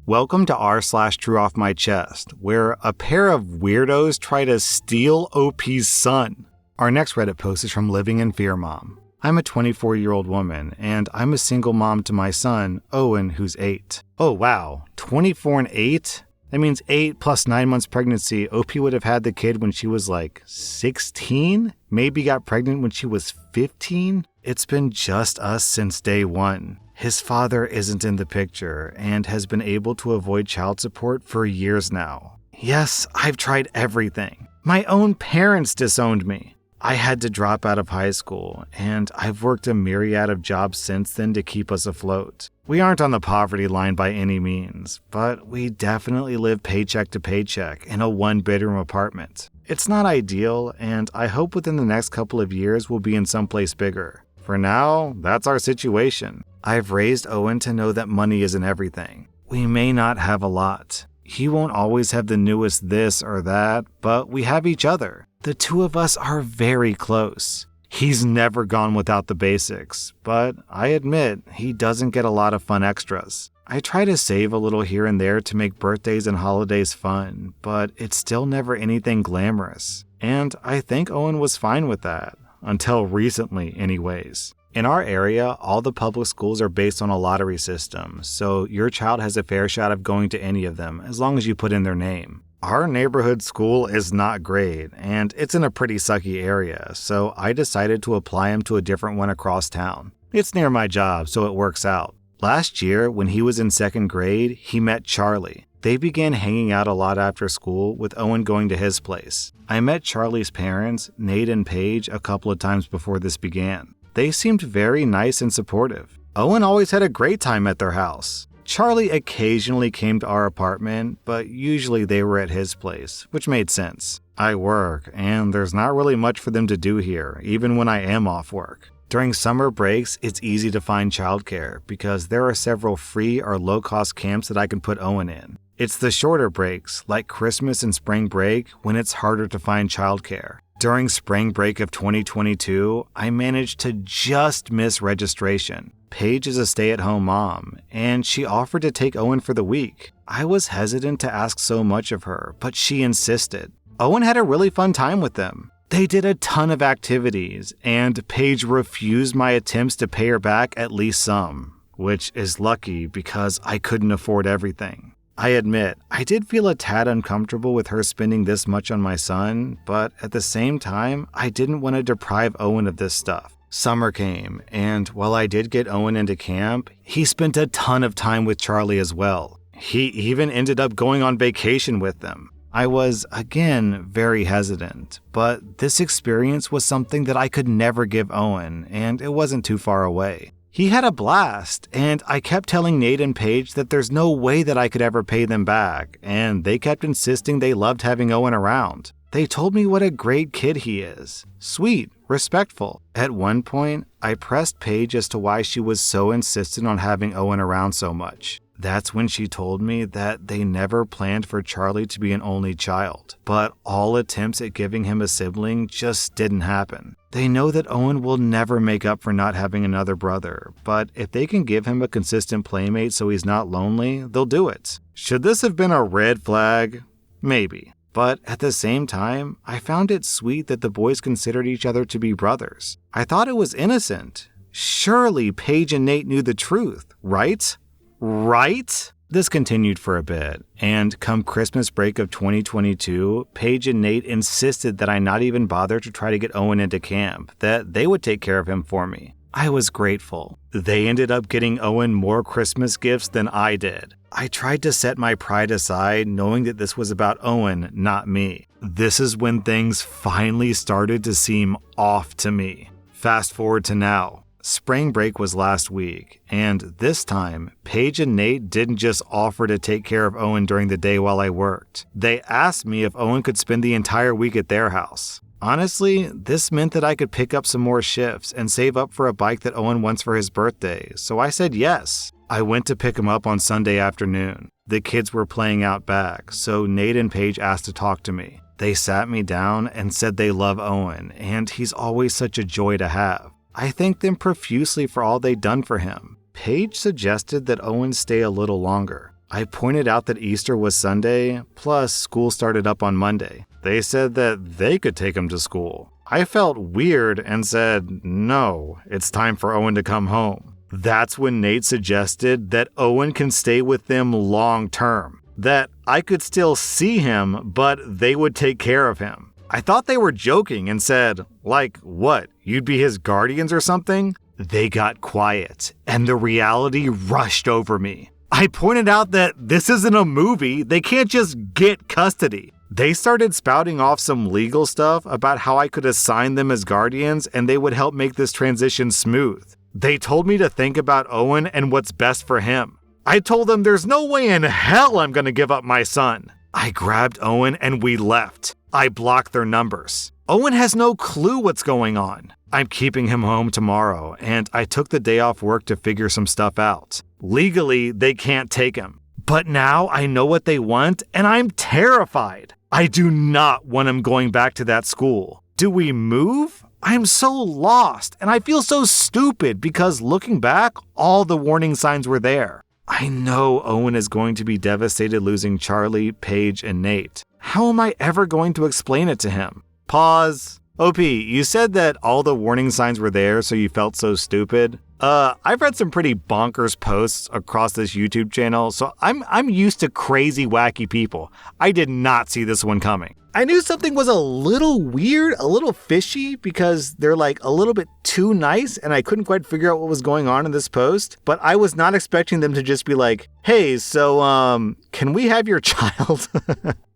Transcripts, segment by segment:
Welcome to r/slash Trueoff my chest, where a pair of weirdos try to steal OP's son. Our next Reddit post is from Living in Fear Mom. I'm a 24-year-old woman, and I'm a single mom to my son, Owen, who's 8. Oh wow, 24 and 8? That means 8 plus 9 months pregnancy. OP would have had the kid when she was like 16? Maybe got pregnant when she was 15? It's been just us since day one. His father isn't in the picture and has been able to avoid child support for years now. Yes, I've tried everything. My own parents disowned me. I had to drop out of high school, and I've worked a myriad of jobs since then to keep us afloat. We aren't on the poverty line by any means, but we definitely live paycheck to paycheck in a 1-bedroom apartment. It's not ideal, and I hope within the next couple of years we'll be in someplace bigger. For now, that's our situation. I've raised Owen to know that money isn't everything. We may not have a lot. He won't always have the newest this or that, but we have each other. The two of us are very close. He's never gone without the basics, but I admit he doesn't get a lot of fun extras. I try to save a little here and there to make birthdays and holidays fun, but it's still never anything glamorous. And I think Owen was fine with that. Until recently, anyways. In our area, all the public schools are based on a lottery system, so your child has a fair shot of going to any of them as long as you put in their name. Our neighborhood school is not great, and it's in a pretty sucky area, so I decided to apply him to a different one across town. It's near my job, so it works out. Last year, when he was in 2nd grade, he met Charlie. They began hanging out a lot after school, with Owen going to his place. I met Charlie's parents, Nate and Paige, a couple of times before this began. They seemed very nice and supportive. Owen always had a great time at their house. Charlie occasionally came to our apartment, but usually they were at his place, which made sense. I work, and there's not really much for them to do here, even when I am off work. During summer breaks, it's easy to find childcare because there are several free or low-cost camps that I can put Owen in. It's the shorter breaks, like Christmas and spring break, when it's harder to find childcare. During spring break of 2022, I managed to just miss registration. Paige is a stay-at-home mom, and she offered to take Owen for the week. I was hesitant to ask so much of her, but she insisted. Owen had a really fun time with them. They did a ton of activities, and Paige refused my attempts to pay her back at least some, which is lucky because I couldn't afford everything. I admit, I did feel a tad uncomfortable with her spending this much on my son, but at the same time, I didn't want to deprive Owen of this stuff. Summer came, and while I did get Owen into camp, he spent a ton of time with Charlie as well. He even ended up going on vacation with them. I was, again, very hesitant, but this experience was something that I could never give Owen, and it wasn't too far away. He had a blast, and I kept telling Nate and Paige that there's no way that I could ever pay them back, and they kept insisting they loved having Owen around. They told me what a great kid he is. Sweet, respectful. At one point, I pressed Paige as to why she was so insistent on having Owen around so much. That's when she told me that they never planned for Charlie to be an only child, but all attempts at giving him a sibling just didn't happen. They know that Owen will never make up for not having another brother, but if they can give him a consistent playmate so he's not lonely, they'll do it. Should this have been a red flag? Maybe. But at the same time, I found it sweet that the boys considered each other to be brothers. I thought it was innocent. Surely Paige and Nate knew the truth, right? Right? This continued for a bit, and come Christmas break of 2022, Paige and Nate insisted that I not even bother to try to get Owen into camp, that they would take care of him for me. I was grateful. They ended up getting Owen more Christmas gifts than I did. I tried to set my pride aside, knowing that this was about Owen, not me. This is when things finally started to seem off to me. Fast forward to now. Spring break was last week, and this time, Paige and Nate didn't just offer to take care of Owen during the day while I worked. They asked me if Owen could spend the entire week at their house. Honestly, this meant that I could pick up some more shifts and save up for a bike that Owen wants for his birthday, so I said yes. I went to pick him up on Sunday afternoon. The kids were playing out back, so Nate and Paige asked to talk to me. They sat me down and said they love Owen, and he's always such a joy to have. I thanked them profusely for all they'd done for him. Paige suggested that Owen stay a little longer. I pointed out that Easter was Sunday, plus school started up on Monday. They said that they could take him to school. I felt weird and said, no, it's time for Owen to come home. That's when Nate suggested that Owen can stay with them long term, that I could still see him, but they would take care of him. I thought they were joking and said, like, what, you'd be his guardians or something? They got quiet, and the reality rushed over me. I pointed out that this isn't a movie, they can't just get custody. They started spouting off some legal stuff about how I could assign them as guardians and they would help make this transition smooth. They told me to think about Owen and what's best for him. I told them there's no way in hell I'm gonna give up my son. I grabbed Owen and we left. I blocked their numbers. Owen has no clue what's going on. I'm keeping him home tomorrow, and I took the day off work to figure some stuff out. Legally, they can't take him. But now I know what they want, and I'm terrified. I do not want him going back to that school. Do we move? I'm so lost, and I feel so stupid because looking back, all the warning signs were there. I know Owen is going to be devastated losing Charlie, Paige, and Nate. How am I ever going to explain it to him? Pause. OP, you said that all the warning signs were there, so you felt so stupid. I've read some pretty bonkers posts across this YouTube channel, so I'm used to crazy, wacky people. I did not see this one coming. I knew something was a little weird, a little fishy, because they're like a little bit too nice, and I couldn't quite figure out what was going on in this post, but I was not expecting them to just be like, hey, so, can we have your child?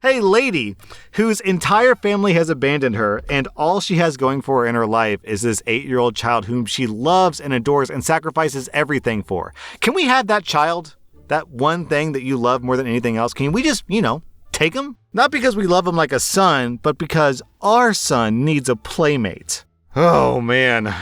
Hey, lady, whose entire family has abandoned her, and all she has going for her in her life is this 8-year-old child whom she loves and adores and sacrifices everything for. Can we have that child? That one thing that you love more than anything else? Can we just, take him? Not because we love him like a son, but because our son needs a playmate. Oh, man.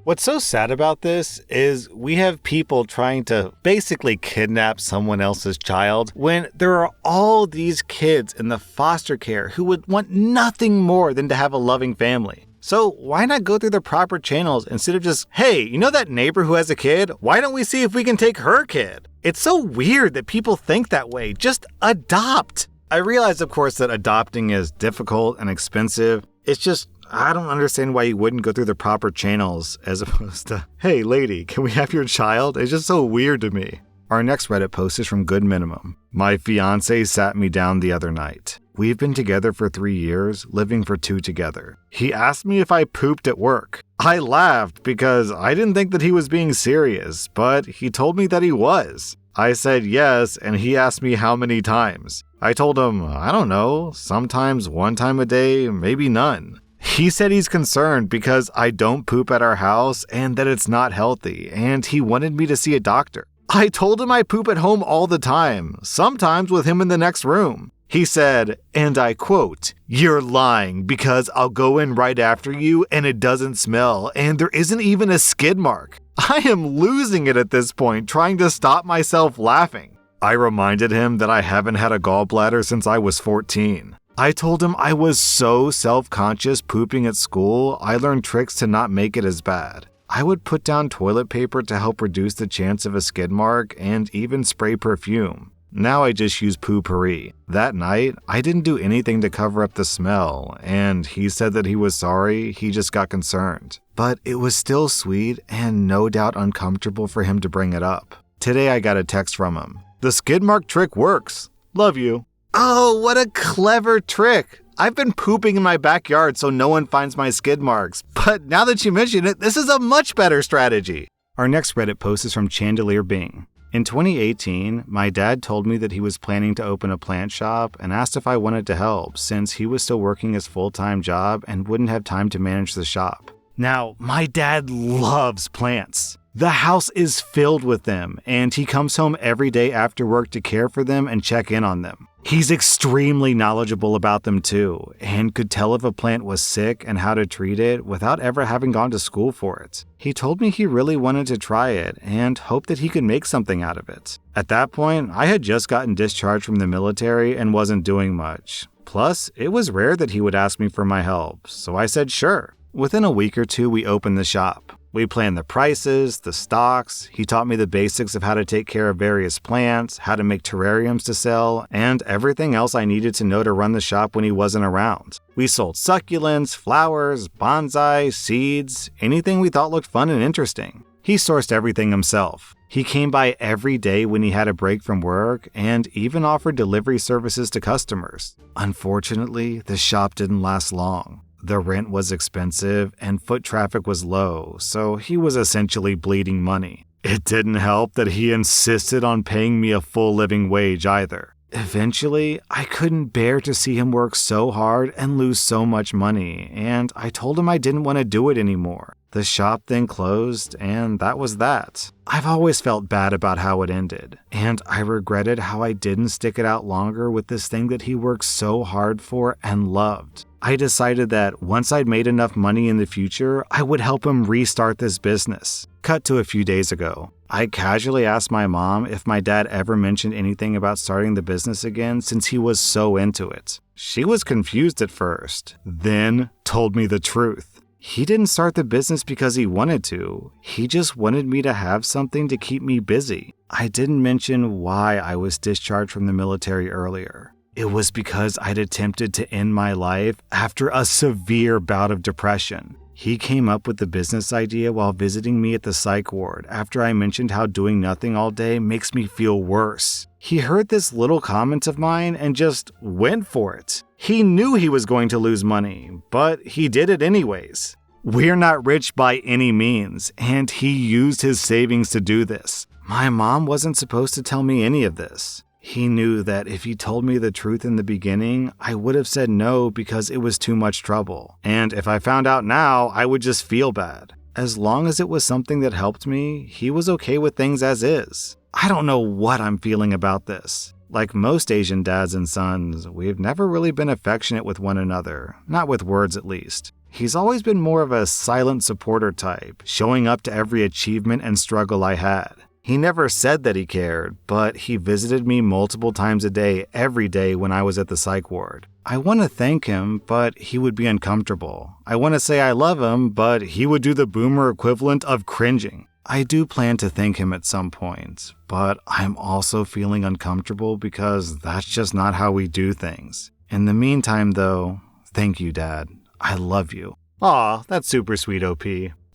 What's so sad about this is we have people trying to basically kidnap someone else's child when there are all these kids in the foster care who would want nothing more than to have a loving family. So why not go through the proper channels instead of just, hey, you know that neighbor who has a kid? Why don't we see if we can take her kid? It's so weird that people think that way. Just adopt. I realize, of course, that adopting is difficult and expensive. It's just, I don't understand why you wouldn't go through the proper channels as opposed to, hey, lady, can we have your child? It's just so weird to me. Our next Reddit post is from Good Minimum. My fiance sat me down the other night. We've been together for 3 years, living for 2 together. He asked me if I pooped at work. I laughed because I didn't think that he was being serious, but he told me that he was. I said yes, and he asked me how many times. I told him, I don't know, sometimes 1 time a day, maybe none. He said he's concerned because I don't poop at our house and that it's not healthy, and he wanted me to see a doctor. I told him I poop at home all the time, sometimes with him in the next room. He said, and I quote, "You're lying because I'll go in right after you and it doesn't smell and there isn't even a skid mark." I am losing it at this point, trying to stop myself laughing. I reminded him that I haven't had a gallbladder since I was 14. I told him I was so self-conscious pooping at school, I learned tricks to not make it as bad. I would put down toilet paper to help reduce the chance of a skid mark and even spray perfume. Now I just use poo-pourri. That night, I didn't do anything to cover up the smell, and he said that he was sorry, he just got concerned. But it was still sweet and no doubt uncomfortable for him to bring it up. Today I got a text from him. The skid mark trick works. Love you. Oh, what a clever trick. I've been pooping in my backyard so no one finds my skid marks. But now that you mention it, this is a much better strategy. Our next Reddit post is from Chandelier Bing. In 2018, my dad told me that he was planning to open a plant shop and asked if I wanted to help since he was still working his full-time job and wouldn't have time to manage the shop. Now, my dad loves plants. The house is filled with them, and he comes home every day after work to care for them and check in on them. He's extremely knowledgeable about them too, and could tell if a plant was sick and how to treat it without ever having gone to school for it. He told me he really wanted to try it and hoped that he could make something out of it. At that point, I had just gotten discharged from the military and wasn't doing much. Plus, it was rare that he would ask me for my help, so I said sure. Within a week or two, we opened the shop. We planned the prices, the stocks, he taught me the basics of how to take care of various plants, how to make terrariums to sell, and everything else I needed to know to run the shop when he wasn't around. We sold succulents, flowers, bonsai, seeds, anything we thought looked fun and interesting. He sourced everything himself. He came by every day when he had a break from work and even offered delivery services to customers. Unfortunately, the shop didn't last long. The rent was expensive and foot traffic was low, so he was essentially bleeding money. It didn't help that he insisted on paying me a full living wage either. Eventually, I couldn't bear to see him work so hard and lose so much money, and I told him I didn't want to do it anymore. The shop then closed, and that was that. I've always felt bad about how it ended, and I regretted how I didn't stick it out longer with this thing that he worked so hard for and loved. I decided that once I'd made enough money in the future, I would help him restart this business. Cut to a few days ago. I casually asked my mom if my dad ever mentioned anything about starting the business again since he was so into it. She was confused at first, then told me the truth. He didn't start the business because he wanted to. He just wanted me to have something to keep me busy. I didn't mention why I was discharged from the military earlier. It was because I'd attempted to end my life after a severe bout of depression. He came up with the business idea while visiting me at the psych ward after I mentioned how doing nothing all day makes me feel worse. He heard this little comment of mine and just went for it. He knew he was going to lose money, but he did it anyways. We're not rich by any means, and he used his savings to do this. My mom wasn't supposed to tell me any of this. He knew that if he told me the truth in the beginning, I would have said no because it was too much trouble. And if I found out now, I would just feel bad. As long as it was something that helped me, he was okay with things as is. I don't know what I'm feeling about this. Like most Asian dads and sons, we've never really been affectionate with one another, not with words at least. He's always been more of a silent supporter type, showing up to every achievement and struggle I had. He never said that he cared, but he visited me multiple times a day, every day when I was at the psych ward. I want to thank him, but he would be uncomfortable. I want to say I love him, but he would do the boomer equivalent of cringing. I do plan to thank him at some point, but I'm also feeling uncomfortable because that's just not how we do things. In the meantime, though, thank you, Dad. I love you. Aw, that's super sweet, OP.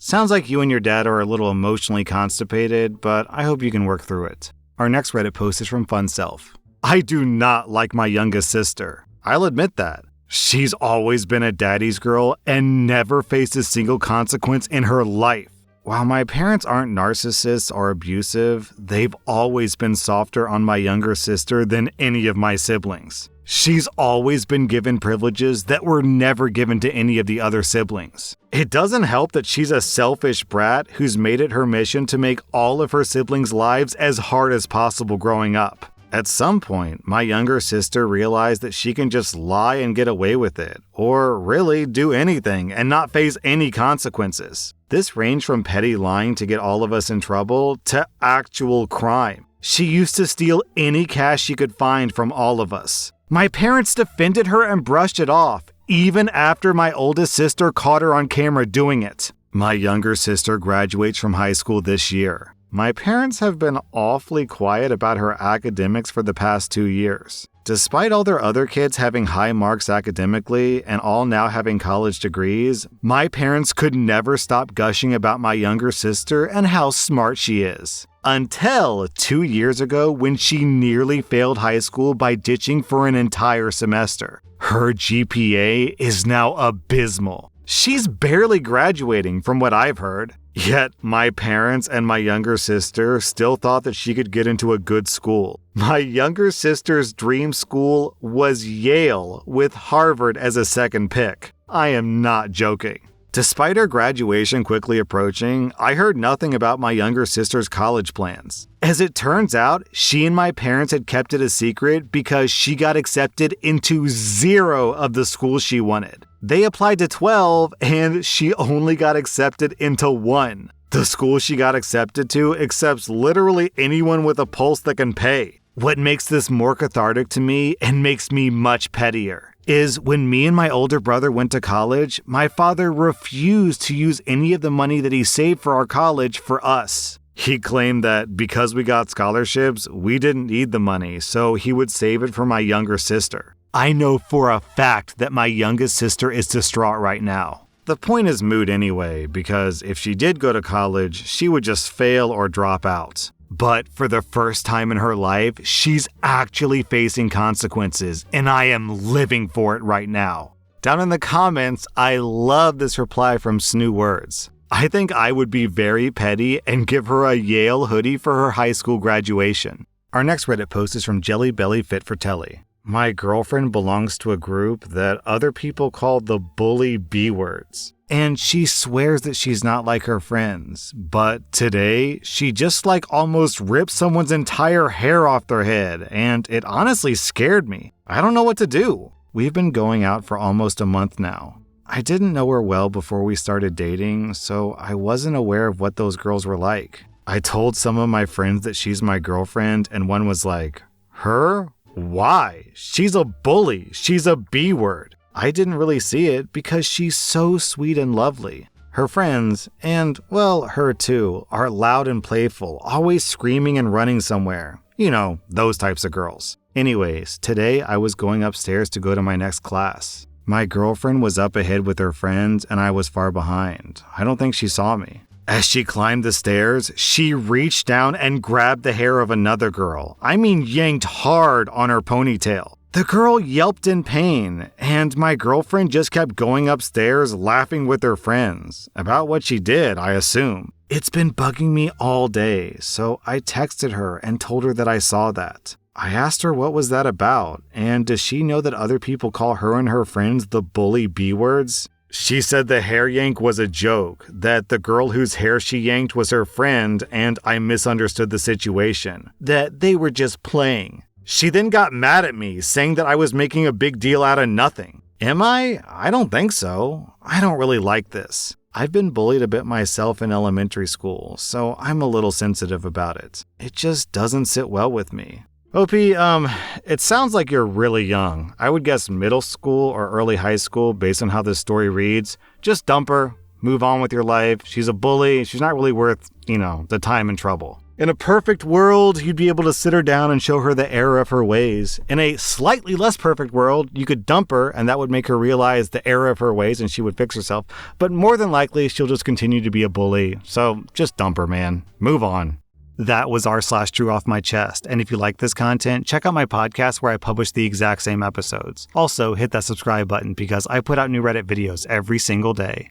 Sounds like you and your dad are a little emotionally constipated, but I hope you can work through it. Our next Reddit post is from FunSelf. I do not like my youngest sister. I'll admit that. She's always been a daddy's girl and never faced a single consequence in her life. While my parents aren't narcissists or abusive, they've always been softer on my younger sister than any of my siblings. She's always been given privileges that were never given to any of the other siblings. It doesn't help that she's a selfish brat who's made it her mission to make all of her siblings' lives as hard as possible growing up. At some point, my younger sister realized that she can just lie and get away with it, or really do anything and not face any consequences. This ranged from petty lying to get all of us in trouble to actual crime. She used to steal any cash she could find from all of us. My parents defended her and brushed it off, even after my oldest sister caught her on camera doing it. My younger sister graduates from high school this year. My parents have been awfully quiet about her academics for the past 2 years. Despite all their other kids having high marks academically and all now having college degrees, my parents could never stop gushing about my younger sister and how smart she is. Until 2 years ago when she nearly failed high school by ditching for an entire semester. Her GPA is now abysmal. She's barely graduating from what I've heard. Yet my parents and my younger sister still thought that she could get into a good school. My younger sister's dream school was Yale with Harvard as a second pick. I am not joking. Despite her graduation quickly approaching, I heard nothing about my younger sister's college plans. As it turns out, she and my parents had kept it a secret because she got accepted into 0 of the schools she wanted. They applied to 12 and she only got accepted into 1. The school she got accepted to accepts literally anyone with a pulse that can pay. What makes this more cathartic to me and makes me much pettier is when me and my older brother went to college, my father refused to use any of the money that he saved for our college for us. He claimed that because we got scholarships, we didn't need the money, so he would save it for my younger sister. I know for a fact that my youngest sister is distraught right now. The point is moot anyway, because if she did go to college, she would just fail or drop out. But for the first time in her life, she's actually facing consequences, and I am living for it right now. Down in the comments, I love this reply from Snoo Words. I think I would be very petty and give her a Yale hoodie for her high school graduation. Our next Reddit post is from Jelly Belly Fit for Telly. My girlfriend belongs to a group that other people call the bully B-words. And she swears that she's not like her friends. But today, she just almost ripped someone's entire hair off their head, and it honestly scared me. I don't know what to do. We've been going out for almost a month now. I didn't know her well before we started dating, so I wasn't aware of what those girls were like. I told some of my friends that she's my girlfriend, and one was like, "Her? Why? She's a bully. She's a B-word." I didn't really see it because she's so sweet and lovely. Her friends, and, well, her too, are loud and playful, always screaming and running somewhere. You know, those types of girls. Anyways, today I was going upstairs to go to my next class. My girlfriend was up ahead with her friends and I was far behind. I don't think she saw me. As she climbed the stairs, she reached down and grabbed the hair of another girl. I mean, yanked hard on her ponytail. The girl yelped in pain, and my girlfriend just kept going upstairs laughing with her friends. About what she did, I assume. It's been bugging me all day, so I texted her and told her that I saw that. I asked her what was that about, and does she know that other people call her and her friends the bully B-words? She said the hair yank was a joke, that the girl whose hair she yanked was her friend, and I misunderstood the situation, that they were just playing. She then got mad at me, saying that I was making a big deal out of nothing. Am I? I don't think so. I don't really like this. I've been bullied a bit myself in elementary school, so I'm a little sensitive about it. It just doesn't sit well with me. OP, it sounds like you're really young. I would guess middle school or early high school based on how this story reads. Just dump her, move on with your life. She's a bully. She's not really worth, the time and trouble. In a perfect world, you'd be able to sit her down and show her the error of her ways. In a slightly less perfect world, you could dump her and that would make her realize the error of her ways and she would fix herself. But more than likely, she'll just continue to be a bully. So just dump her, man. Move on. That was r/Trueoff My Chest. And if you like this content, check out my podcast where I publish the exact same episodes. Also, hit that subscribe button because I put out new Reddit videos every single day.